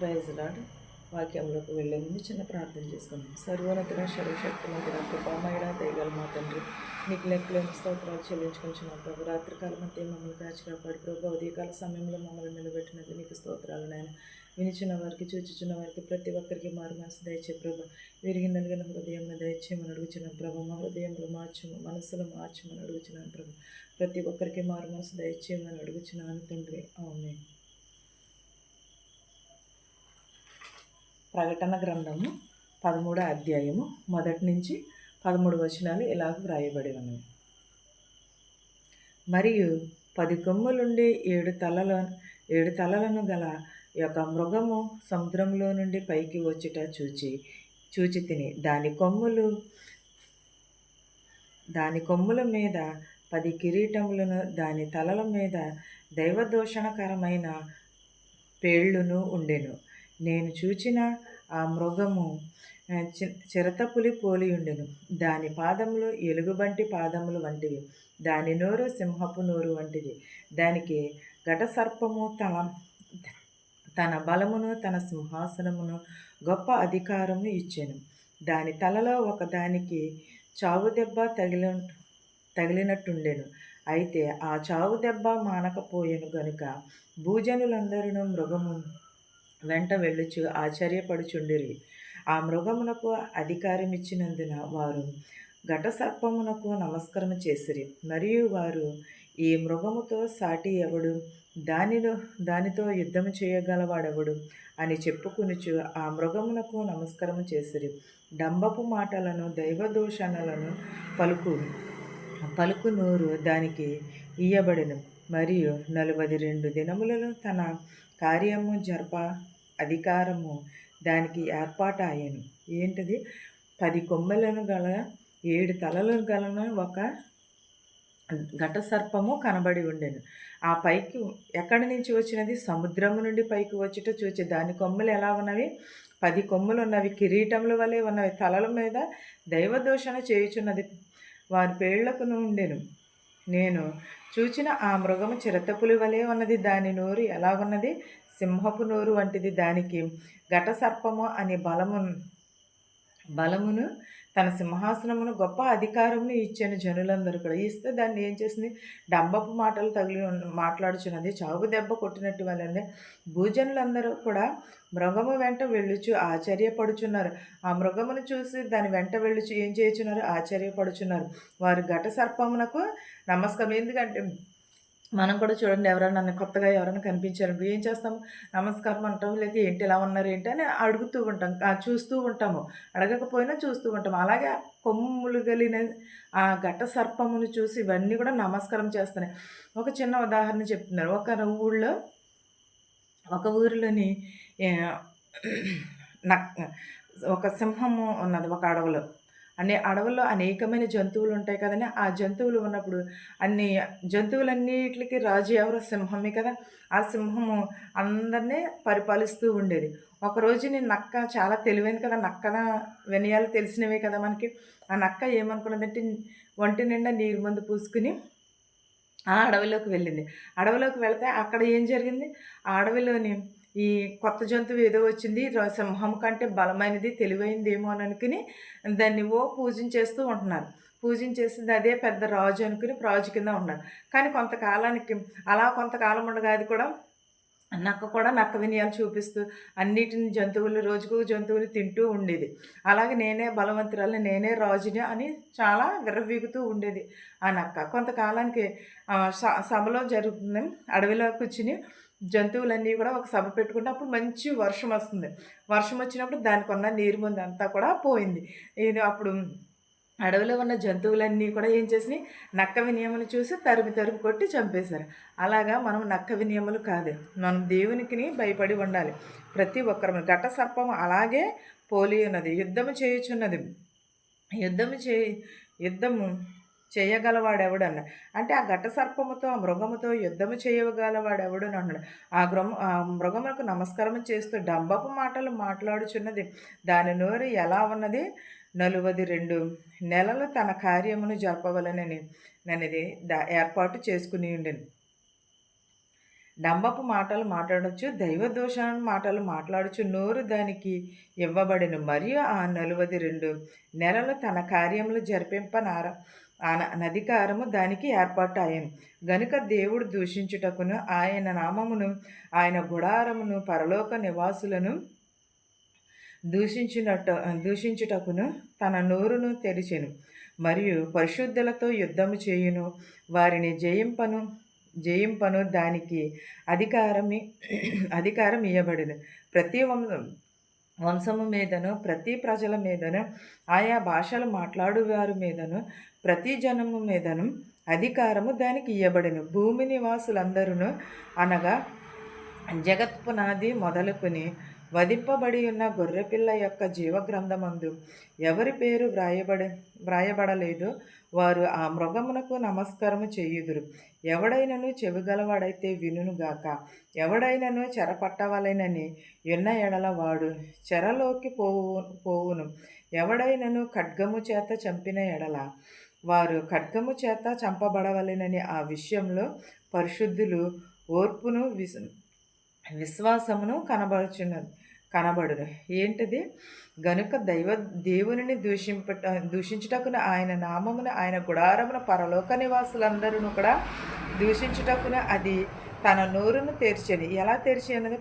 Praise lord. వాక్యంలోకి వెళ్ళే ముందు చిన్న ప్రార్థన చేసుకుందాం. సర్వోన్నతుడ, సర్వశక్తిమంతుడ, కృపామయుడ, దయగల మా తండ్రి, నీకు లెక్కలేని స్తోత్రాలు చెల్లించుకుంటున్నాం ప్రభు. రాత్రికాలం అంతే మమ్మల్ని కాచి కాపాడు ప్రభు. ఉదయకాల సమయంలో మమ్మల్ని నిలబెట్టినది నీకు స్తోత్రాలు నాయన. వినిచిన వారికి, చూచుచున్న వారికి, ప్రతి ఒక్కరికి మారు మనసు దయచే ప్రభు. విరిగి నలిగిన హృదయంలో దయచేయమని అడుగుచున్నాను ప్రభు. మా హృదయంలో మార్చము, మనసులో మార్చమని అడుగుచున్నాను ప్రభు. ప్రతి ఒక్కరికి మారు మనసు దయచేయమని అడుగుచున్నాను తండ్రి. ఆమేన్. ప్రకటన గ్రంథము 13వ అధ్యాయము 1 నుంచి 13 వచనాలు ఇలాగ వ్రాయబడి ఉన్నాయి. మరియు 10 కొమ్ములుండి 7 తలలను గల యొక్క మృగము సముద్రంలో నుండి పైకి వచ్చుట చూచి తిని దాని కొమ్ముల మీద 10 కిరీటములను, దాని తలల మీద దైవదూషణకరమైన పేళ్లును ఉండెను. నేను చూచిన ఆ మృగము చిరతపులి పోలి ఉండెను. దాని పాదములు ఎలుగుబంటి పాదములు వంటివి, దాని నోరు సింహపు నోరు వంటిది. దానికి ఘటసర్పము తన బలమును, తన సింహాసనమును, గొప్ప అధికారము ఇచ్చెను. దాని తలలో ఒకదానికి చావు దెబ్బ తగిలినట్టుండెను. అయితే ఆ చావు దెబ్బ మానకపోయెను గనుక భూజనులందరూ మృగము వెంట వెళ్ళుచు ఆశ్చర్యపడుచుండిరి. ఆ మృగమునకు అధికారమిచ్చినందున వారు ఘటసర్పమునకు నమస్కారం చేసిరి. మరియు వారు, ఈ మృగముతో సాటి ఎవడు, దానితో యుద్ధము చేయగలవాడెవడు అని చెప్పుకొనుచు ఆ మృగమునకు నమస్కారం చేసిరి. డంబపు మాటలను, దైవదూషణలను పలుకు నోరు దానికి ఇయ్యబడెను. మరియు 42 దినములలో తన కార్యము జరప అధికారము దానికి ఏర్పాటాయెను. ఏంటిది? 10 కొమ్ములను గల 7 తలలను గలను ఒక ఘటసర్పము కనబడి ఉండెను. ఆ పైకి ఎక్కడి నుంచి వచ్చినది? సముద్రము నుండి పైకి వచ్చుట చూచి దాని కొమ్ములు ఎలా ఉన్నవి? 10 కొమ్ములు ఉన్నవి, కిరీటముల వలె ఉన్నవి. తలల మీద దైవదూషణ చేయుచున్నది, వారి పేళ్లకును ఉండెను. నేను చూచిన ఆ మృగము చిరతపులి వలె ఉన్నది. దాని నోరు ఎలాగున్నది? సింహపు నోరు వంటిది. దానికి ఘటసర్పము అనే బలమును, తన సింహాసనమును, గొప్ప అధికారమును ఇచ్చాను జనులందరూ కూడా. ఇస్తే దాన్ని ఏం చేసింది? డంబపు మాటలు మాట్లాడుచున్నది, చావు దెబ్బ కొట్టినట్టు వాళ్ళండి. భూజనులందరూ కూడా మృగము వెంట వెళ్ళుచు ఆశ్చర్యపడుచున్నారు. ఆ మృగమును చూసి దాని వెంట వెళ్ళుచు ఏం చేయుచున్నారు? ఆశ్చర్యపడుచున్నారు. వారు ఘటసర్పమునకు నమస్కారం. ఎందుకంటే మనం కూడా చూడండి, ఎవరైనా కొత్తగా ఎవరైనా కనిపించారు ఏం చేస్తాము? నమస్కారం అంటాము, లేదా ఏంటి ఇలా ఉన్నారు ఏంటి అని అడుగుతూ ఉంటాం, చూస్తూ ఉంటాము. అడగకపోయినా చూస్తూ ఉంటాము. అలాగే కొమ్ములు కలిగిన ఆ ఘట సర్పమును చూసి ఇవన్నీ కూడా నమస్కారం చేస్తున్నాయి. ఒక చిన్న ఉదాహరణ చెప్తున్నారు. ఒక ఊరిలోని ఒక సింహము ఉన్నది ఒక అడవిలో. అడవుల్లో అనేకమైన జంతువులు ఉంటాయి కదండి. ఆ జంతువులు ఉన్నప్పుడు అన్ని జంతువులన్నిటికి రాజు ఎవరు? సింహమే కదా. ఆ సింహము అందరినీ పరిపాలిస్తూ ఉండేది. ఒకరోజు నక్క చాలా తెలివైంది కదా. నక్క వినయాలు తెలిసినవే కదా మనకి. ఆ నక్క ఏమనుకున్నదంటే ఒంటి నిండా నీరు మందు పూసుకుని ఆ అడవిలోకి వెళ్ళింది. అడవిలోకి వెళితే అక్కడ ఏం జరిగింది? ఆ అడవిలోని ఈ కొత్త జంతువు ఏదో వచ్చింది, సింహం కంటే బలమైనది, తెలివైందేమో అని అనుకుని దాన్ని పూజించేస్తూ ఉంటున్నారు. పూజించేసింది అదే పెద్ద రాజు అనుకుని రాజు కింద ఉన్నారు. కానీ కొంతకాలం ఉండగా అది కూడా నక్క వినయాలు చూపిస్తూ అన్నిటిని రోజుకు జంతువులు తింటూ ఉండేది. అలాగే నేనే బలవంతురాలని, నేనే రాజుని అని చాలా విర్రవీగుతూ ఉండేది ఆ నక్క. కొంతకాలానికి సభలో జరుగుతుంది. అడవిలో కూర్చుని జంతువులన్నీ కూడా ఒక సభ పెట్టుకుంటే అప్పుడు మంచి వర్షం వస్తుంది. వర్షం వచ్చినప్పుడు దానికి ఉన్న నీరు ముందు అంతా కూడా పోయింది. ఇది అప్పుడు అడవిలో ఉన్న జంతువులన్నీ కూడా ఏం చేసినాయి? నక్క వినియములు చూసి తరిమి కొట్టి చంపేశారు. అలాగా మనం నక్క వినియములు కాదు, మనం దేవునికి భయపడి ఉండాలి. ప్రతి ఒక్కరు ఘట సర్పం అలాగే పోలి ఉన్నది, యుద్ధము చేయుచున్నది. యుద్ధము చేయగలవాడెవడన్న అంటే ఆ ఘట సర్పముతో, ఆ మృగముతో యుద్ధము చేయగలవాడెవడు అని అన్నాడు. ఆ మృగములకు నమస్కారం చేస్తూ డంబపు మాటలు మాట్లాడుచున్నది. దాని నోరు ఎలా ఉన్నది? 42 నెలలు తన కార్యమును జరపవలనని ఏర్పాటు చేసుకుని ఉండెను. డంబపు మాటలు మాట్లాడొచ్చు, దైవ దోషాలను మాటలు మాట్లాడొచ్చు. నోరు దానికి ఇవ్వబడెను. మరియు ఆ 42 నెలలు తన కార్యములు నధికారము దానికి ఏర్పాటాయెను. గనుక దేవుడు దూషించుటకును, ఆయన నామమును, ఆయన గుడారమును, పరలోక నివాసులను దూషించుటకును తన నోరును తెరిచెను. మరియు పరిశుద్ధులతో యుద్ధము చేయును, వారిని జయింపను దానికి అధికారం ఇయ్యబడును. ప్రతి వంశము మీదను, ప్రతి ప్రజల మీదను, ఆయా భాషలు మాట్లాడు వారి మీదను, ప్రతి జనము మీదను అధికారము దానికి ఇయ్యబడును. భూమి నివాసులందరూ అనగా జగత్పునాది మొదలుకొని వధింపబడి ఉన్న గొర్రెపిల్ల యొక్క జీవగ్రంథమందు ఎవరి పేరు వ్రాయబడలేదు వారు ఆ మృగమునకు నమస్కారము చేయుదురు. ఎవడైనను చెవిగలవాడైతే వినుగాక. ఎవడైనను చెరపట్టవలెనని ఉన్న ఎడల వాడు చెరలోకి పోవును. ఎవడైనను ఖడ్గము చేత చంపిన ఎడల వారు ఖడ్గము చేత చంపబడవలెనని ఆ విషయంలో పరిశుద్ధులు ఓర్పును విశ్వాసమును కనబడును. ఏంటిది? గనుక దేవునిని దూషించుటకును, ఆయన నామమును, ఆయన గుడారమును, పరలోక నివాసులందరూ కూడా దూషించుటకును అది తన నోరును తెరిచెను. ఎలా తెరిచి అన్నది?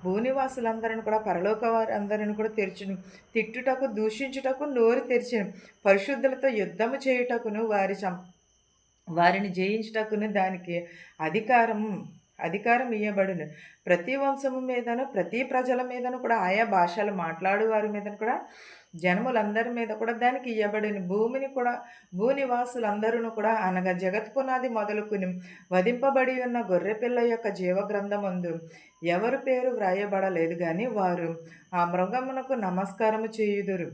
భూనివాసులందరిని కూడా, పరలోక వారి అందరిని కూడా తెరిచెను. తిట్టుటకు, దూషించుటకు నోరు తెరిచెను. పరిశుద్ధులతో యుద్ధము చేయుటకును, వారిని జయించుటకును దానికి అధికారం ఇయ్యబడును. ప్రతి వంశము మీదను, ప్రతి ప్రజల మీదను కూడా, ఆయా భాషలు మాట్లాడు వారి మీదను కూడా, జనములందరి మీద కూడా దానికి ఇయ్యబడిన భూనివాసులందరూ కూడా అనగా జగత్పునాది మొదలుకుని వధింపబడి ఉన్న గొర్రెపిల్ల యొక్క జీవగ్రంథమందు ఎవరి పేరు వ్రాయబడలేదు కానీ వారు ఆ మృగమునకు నమస్కారము చేయుదురు.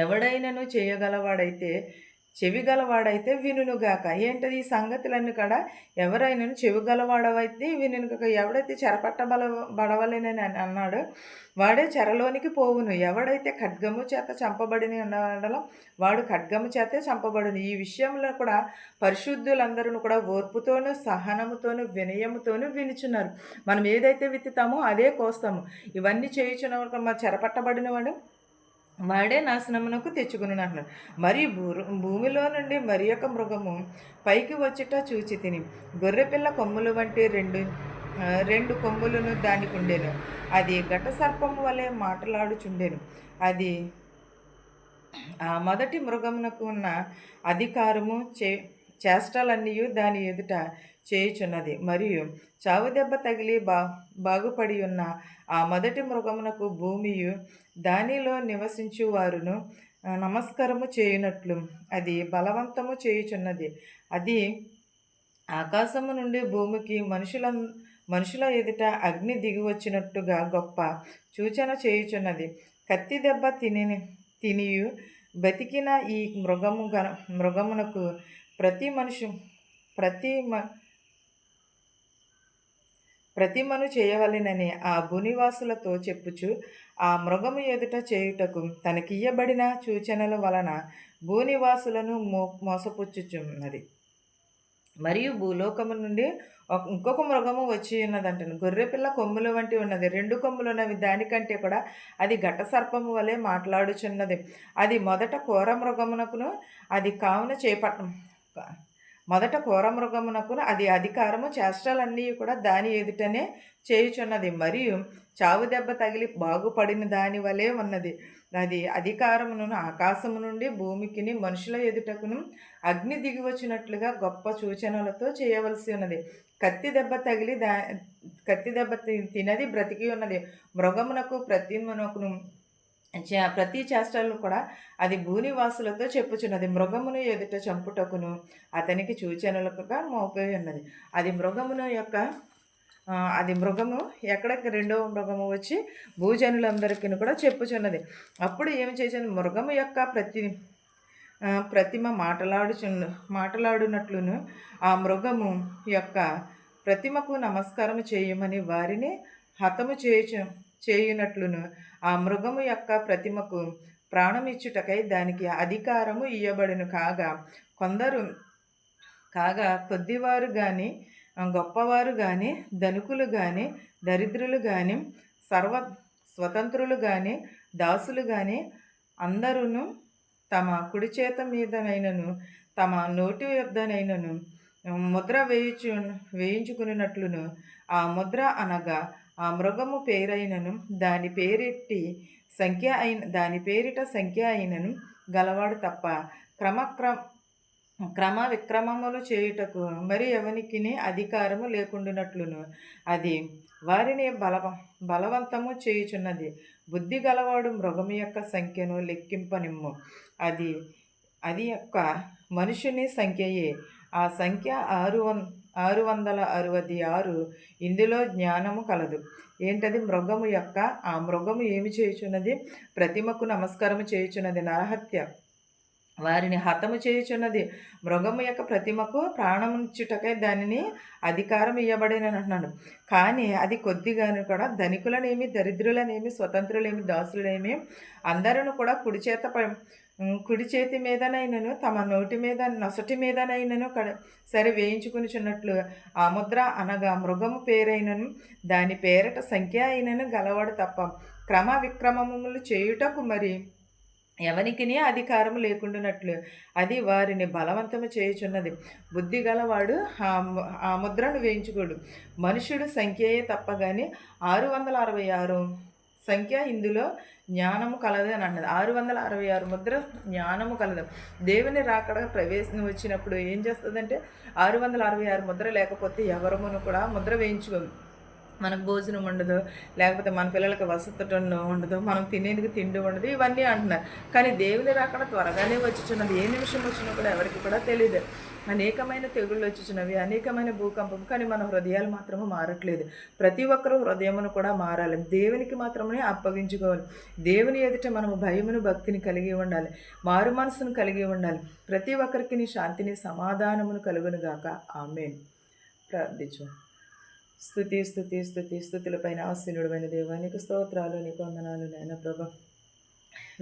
ఎవడైనను చెవిగలవాడైతే వినుగాక. ఏంటది? ఈ సంగతులన్నీ కూడా ఎవరైనా చెవిగలవాడవైతే వినుగాక. ఎవడైతే బడవలేనని అన్నాడో వాడే చెరలోనికి పోవును. ఎవడైతే ఖడ్గము చేత చంపబడిన ఉన్నాడో వాడు ఖడ్గము చేతే చంపబడును. ఈ విషయంలో కూడా పరిశుద్ధులందరూ కూడా ఓర్పుతోనూ, సహనముతోనూ, వినయముతోనూ వినుచున్నారు. మనం ఏదైతే విత్తుతామో అదే కోస్తాము. ఇవన్నీ చేయుచున్న చెరపట్టబడిన వాడే నాశనమునకు తెచ్చుకుని అంటున్నాడు. మరి భూమిలో నుండి మరి ఒక మృగము పైకి వచ్చుట చూచి తిని, గొర్రెపిల్ల కొమ్ములు వంటి రెండు కొమ్ములను దానికి ఉండేను. అది ఘట సర్పము వలె మాట్లాడుచుండెను. అది ఆ మొదటి మృగమునకు ఉన్న అధికారము చేష్టలన్నీ దాని ఎదుట చేయుచున్నది. మరియు చావు దెబ్బ తగిలి బాగుపడి ఉన్న ఆ మొదటి మృగమునకు భూమియు దానిలో నివసించు వారును నమస్కారము చేయునట్లు అది బలవంతము చేయుచున్నది. అది ఆకాశము నుండి భూమికి మనుషుల ఎదుట అగ్ని దిగి వచ్చినట్టుగా గొప్ప సూచన చేయుచున్నది. కత్తి దెబ్బ తినియు బతికిన ఈ మృగమునకు ప్రతిమను చేయవలెనని ఆ భూనివాసులతో చెప్పుచు ఆ మృగము ఎదుట చేయుటకు తనకియ్యబడిన సూచనల వలన భూనివాసులను మోసపుచ్చుచున్నది. మరియు భూలోకము నుండి ఇంకొక మృగము వచ్చి ఉన్నదంటాను. గొర్రెపిల్ల కొమ్ముల వంటి ఉన్నది, 2 కొమ్ములు ఉన్నవి. దానికంటే కూడా అది ఘట సర్పము వలె మాట్లాడుచున్నది. అది మొదట కోర మృగమునకును అది కావున అది అధికారము చేష్టలన్నీ కూడా దాని ఎదుటనే చేయుచున్నది. మరియు చావు దెబ్బ తగిలి బాగుపడిన దాని వలె ఉన్నది. అది అధికారమును ఆకాశము నుండి భూమికిని మనుషుల ఎదుటకును అగ్ని దిగి వచ్చినట్లుగా గొప్ప సూచనలతో చేయవలసి ఉన్నది. కత్తి దెబ్బ తినది బ్రతికి ఉన్నది. మృగమునకు ప్రతి చేష్టలు కూడా అది భూనివాసులతో చెప్పుచున్నది. మృగమును ఎదుట చంపుటకును అతనికి సూచనలుగా మోపై ఉన్నది. అది మృగము ఎక్కడికి రెండవ మృగము వచ్చి భూజనులందరికీ కూడా చెప్పుచున్నది. అప్పుడు ఏమి చేసింది? మృగము యొక్క ప్రతిమ మాట్లాడునట్లును ఆ మృగము యొక్క ప్రతిమకు నమస్కారం చేయమని వారిని హతము చేయునట్లును ఆ మృగము యొక్క ప్రతిమకు ప్రాణమిచ్చుటకై దానికి అధికారము ఇయ్యబడును. కాగా కొద్దివారు గొప్పవారు గాని, ధనికులు గాని, దరిద్రులు గాని, సర్వ స్వతంత్రులు గాని, దాసులు గాని అందరూను తమ కుడి చేత మీదనైనను, తమ నోటి యొద్దనైనను ముద్ర వేయించుకున్నట్లును, ఆ ముద్ర అనగా ఆ మృగము పేరైనను దాని పేరిట సంఖ్య అయినను గలవాడు తప్ప క్రమ విక్రమములు చేయుటకు మరి ఎవనికిని అధికారము లేకుండునట్లును అది వారిని బలవంతము చేయుచున్నది. బుద్ధి గలవాడు మృగము యొక్క సంఖ్యను లెక్కింపనిమ్ము. అది అది యొక్క మనుషుని సంఖ్యయే. ఆ సంఖ్య 666. ఇందులో జ్ఞానము కలదు. ఏంటది? ఆ మృగము ఏమి చేయుచున్నది? ప్రతిమకు నమస్కారము చేయుచున్నది. నరహత్య, వారిని హతము చేయుచున్నది. మృగము యొక్క ప్రతిమకు ప్రాణమునిచ్చుటకై దానిని అధికారం ఇవ్వబడిన అంటున్నాడు. కానీ అది కొద్దిగాను కూడా ధనికులనేమి, దరిద్రులనేమి, స్వతంత్రులేమి, దాసులనేమి అందరూ కూడా కుడి చేతి మీదనైనను తమ నోటి మీద నొసటి మీదనైనను సరే వేయించుకునిచున్నట్లు ఆ ముద్ర అనగా మృగము పేరైనను దాని పేరట సంఖ్య అయినను గలవాడు తప్ప క్రమ విక్రమములు చేయుటకు మరి ఎవనికిని అధికారం లేకుండానట్లు అది వారిని బలవంతము చేయుచున్నది. బుద్ధి గలవాడు ఆ ముద్రను వేయించుకోడు. మనుషుడు సంఖ్యయే తప్ప కానీ 666 సంఖ్య ఇందులో జ్ఞానము కలదు అని అన్నది. 666 ముద్ర జ్ఞానము కలదు. దేవుని రాకడ ప్రవేశం వచ్చినప్పుడు ఏం చేస్తుందంటే 666 ముద్ర లేకపోతే ఎవరమును కూడా ముద్ర వేయించుకోదు. మనకు భోజనం ఉండదు, లేకపోతే మన పిల్లలకి వసతి ఉండదు, మనం తినేందుకు తిండి ఉండదు, ఇవన్నీ అంటున్నారు. కానీ దేవుని రాకడ త్వరగానే వచ్చుచున్నది. ఏ నిమిషం వచ్చినా కూడా ఎవరికి కూడా తెలియదు. అనేకమైన తెగుళ్ళు వచ్చుచున్నవి, అనేకమైన భూకంపం. కానీ మన హృదయాలు మాత్రము మారట్లేదు. ప్రతి ఒక్కరూ హృదయమును కూడా మారాలి. దేవునికి మాత్రమే అప్పగించుకోవాలి. దేవుని ఎదుట మనము భయమును, భక్తిని కలిగి ఉండాలి. మారు మనసును కలిగి ఉండాలి. ప్రతి ఒక్కరికి శాంతిని, సమాధానమును కలుగునుగాక. ఆమేన్. ప్రార్థించు. స్థుతులపైన ఆశీనుడమైన దేవానికి స్తోత్రాలు, నీకు వందనాలు నాయన ప్రభా.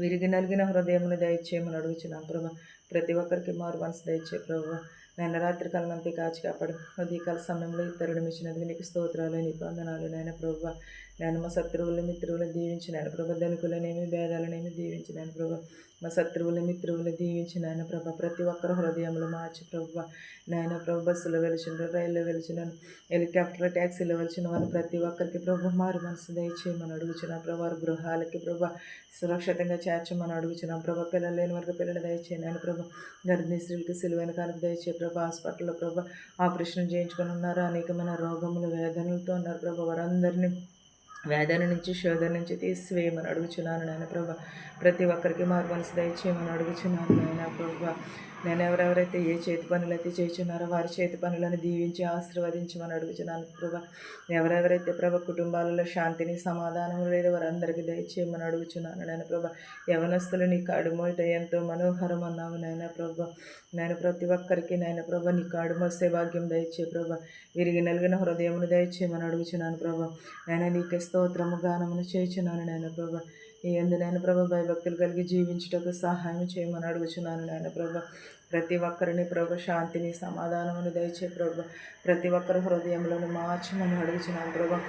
విరిగి నలిగిన హృదయమును దయచేయమని అడుగుచున్నాను ప్రభా. ప్రతి ఒక్కరికి మారు మనసు దయచే ప్రభా. నాయన రాత్రి కాలమంతా కాచి కాపాడు. ఉదయకాల సమయంలో ఇతరుడు మిచ్చినది నీకు స్తోత్రాలు, నీకు వందనాలు నాయన ప్రభా. నేను మా శత్రువులు మిత్రువులు దీవించినాను ప్రభా. ధనికులనేమి భేదాలనేమి దీవించినాను ప్రభా. మా శత్రువులు మిత్రువులు దీవించినాను ప్రభా. ప్రతి ఒక్కరు హృదయంలో మార్చి ప్రభా. నాయన ప్రభు బస్సులో వెలిచిన, రైల్లో వెలిచిన, హెలికాప్టర్, ట్యాక్సీలో వెలిచిన వారు ప్రతి ఒక్కరికి ప్రభు మారు మనసు దయచేయమని అడుగుచున్నాం ప్రభా. వారి గృహాలకి ప్రభా సురక్షితంగా చేర్చమని అడుగుచున్నాం ప్రభా. పిల్లలు లేని వరకు పిల్లలు దయచేయను ఆయన ప్రభా. గర్భిణీ స్త్రీలకి సిలువైన కానుక దయచే ప్రభా. హాస్పిటల్లో ప్రభా ఆపరేషన్ చేయించుకొని ఉన్నారు, అనేకమైన రోగములు వేదనలతో ఉన్నారు ప్రభా. వారందరినీ వేదన నుంచి, శోధన నుంచి తీసివేయమని అడుగుచున్నాను నాయన ప్రభా. ప్రతి ఒక్కరికి మారు మనసు దయచేయమని అడుగుచున్నాను నాయన ప్రభా. నేను ఎవరెవరైతే ఏ చేతి పనులు అయితే చేస్తున్నారో వారి చేతి పనులను దీవించి ఆశీర్వదించమని అడుగుచున్నాను ప్రభా. ఎవరెవరైతే ప్రభా కుటుంబాలలో శాంతిని, సమాధానం లేదు వారందరికీ దయచేయమని అడుగుచున్నాను నాయన ప్రభా. యవనస్తులు నీ కాడు మోయట ఎంతో మనోహరం అన్నావు నాయన ప్రభా. నేను ప్రతి ఒక్కరికి నాయన ప్రభా నీ కాడు మోసే భాగ్యం దయచే ప్రభా. విరిగి నలిగిన హృదయమును దయచేయమని అడుగుచున్నాను ప్రభా. నేను నీకే స్తోత్రము గానమును చేయుచున్నాను నాయన ప్రభా. ఈ ఎందు నాయన ప్రభా భయభక్తులు కలిగి జీవించుటకు సహాయం చేయమని అడుగుచున్నాను నాయన ప్రభా. ప్రతి ఒక్కరిని ప్రభు శాంతిని, సమాధానమును దయచే ప్రభా. ప్రతి ఒక్కరి హృదయంలోను మార్చమని అడుగుచున్నాను ప్రభా.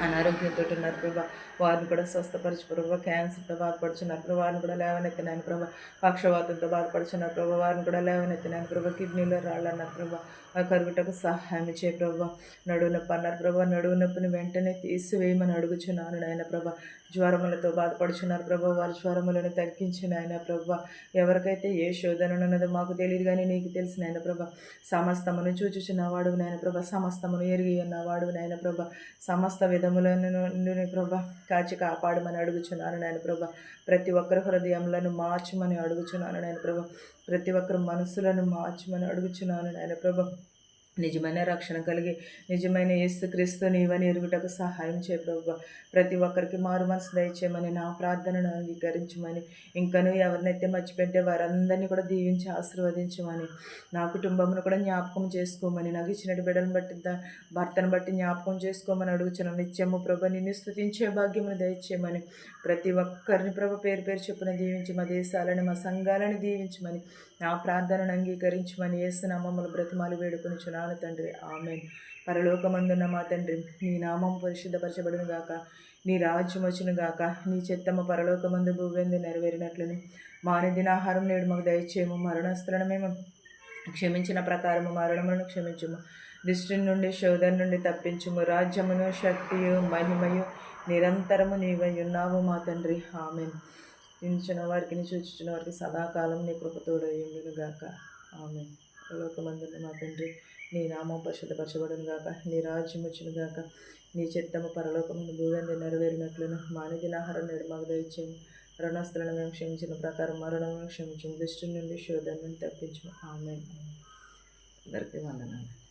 అనారోగ్యంతో ఉన్నారు ప్రభా, వారిని కూడా స్వస్థపరచు ప్రభా. క్యాన్సర్తో బాధపడుచున్నారు ప్రభా, వారిని కూడా లేవనెత్తినాను ప్రభా. పక్షవాతంతో బాధపడుచున్నారు ప్రభా, వారిని కూడా లేవనెత్తినాను ప్రభా. కిడ్నీలో రాళ్ళు అన్నారు ప్రభా, ఆ కరుగుటకు సహాయం చేయ ప్రభా. నడువు నొప్పి అన్నారు ప్రభా, నడువు నొప్పిని వెంటనే తీసివేయమని అడుగుచున్నాను నాయన ప్రభా. జ్వరములతో బాధపడుచున్నారు ప్రభా, వారి జ్వరములను తగ్గించిన ఆయన ప్రభా. ఎవరికైతే ఏ శోధన ఉన్నదో మాకు తెలియదు కానీ నీకు తెలిసిన ఆయన ప్రభా. సమస్తమును చూచుచున్నవాడు నాయన ప్రభా, సమస్తమును ఎరిగి ఉన్నవాడు నాయన ప్రభా. సమస్త విధములను ప్రభా కాచి కాపాడమని అడుగుచున్నాను నాయన ప్రభా. ప్రతి ఒక్కరి హృదయములను మార్చమని అడుగుచున్నాను నాయన ప్రభా. ప్రతి ఒక్కరి మనసులను మార్చమని అడుగుచున్నాను నాయన ప్రభా. నిజమైన రక్షణ కలిగి నిజమైన యేసుక్రీస్తు నీవని ఎరుగుటకు సహాయం చేయ ప్రభు. ప్రతి ఒక్కరికి మారు మనసు దయచేయమని నా ప్రార్థనను అంగీకరించమని, ఇంకనూ ఎవరినైతే మర్చిపెట్టే వారందరినీ కూడా దీవించి ఆశీర్వదించమని, నా కుటుంబమును కూడా జ్ఞాపకం చేసుకోమని, నాకు ఇచ్చినట్టు బిడ్డను బట్టి భర్తను బట్టి జ్ఞాపకం చేసుకోమని అడుగుచున్నాను. నిత్యము ప్రభు నిన్ను స్తుతించే భాగ్యమును దయచేయమని, ప్రతి ఒక్కరిని ప్రభు పేరు పేరు చొప్పున దీవించి మా దేశాలను, మా సంఘాలను దీవించమని, నా ప్రార్థనను అంగీకరించమని యేసు నామములో బ్రతిమాలి వేడుకొనుచున్నాను తండ్రి. ఆమేన్. పరలోకమందున్న మా తండ్రి, నీ నామం పరిశుద్ధపరచబడును గాక, నీ రాజ్యం వచ్చును గాక, నీ చిత్తము పరలోకమందు భూమియందు నెరవేరినట్లును మా అనుదిన ఆహారం నేడు మాకు దయచేయము. మరణస్తులను మేము క్షమించిన ప్రకారము మరణములను క్షమించుము. దుష్టుని నుండి శోధన నుండి తప్పించుము. రాజ్యమును శక్తియు మహిమయు నిరంతరము నీవై ఉన్నావు మా తండ్రి. ఆమేన్. నించిన వారికి చూచుచున్న వారికి సదాకాలం నీ కృపతోడయుండును గాక. ఆమేన్. పరలోకమందున్న మా తండ్రి, నీ నామం పరిశుద్ధపరచబడును గాక, నీ రాజ్యం వచ్చును గాక, నీ చిత్తము పరలోకమందు భూమియందు నెరవేరినట్లును మా అనుదిన ఆహారం నేడు మాకు దయచేయము. రుణస్తులను మేము క్షమించిన ప్రకారం మరణమును క్షమించము. దుష్టుని నుండి శోధన నుండి తప్పించము. ఆమేన్. అందరికీ వందనాలు.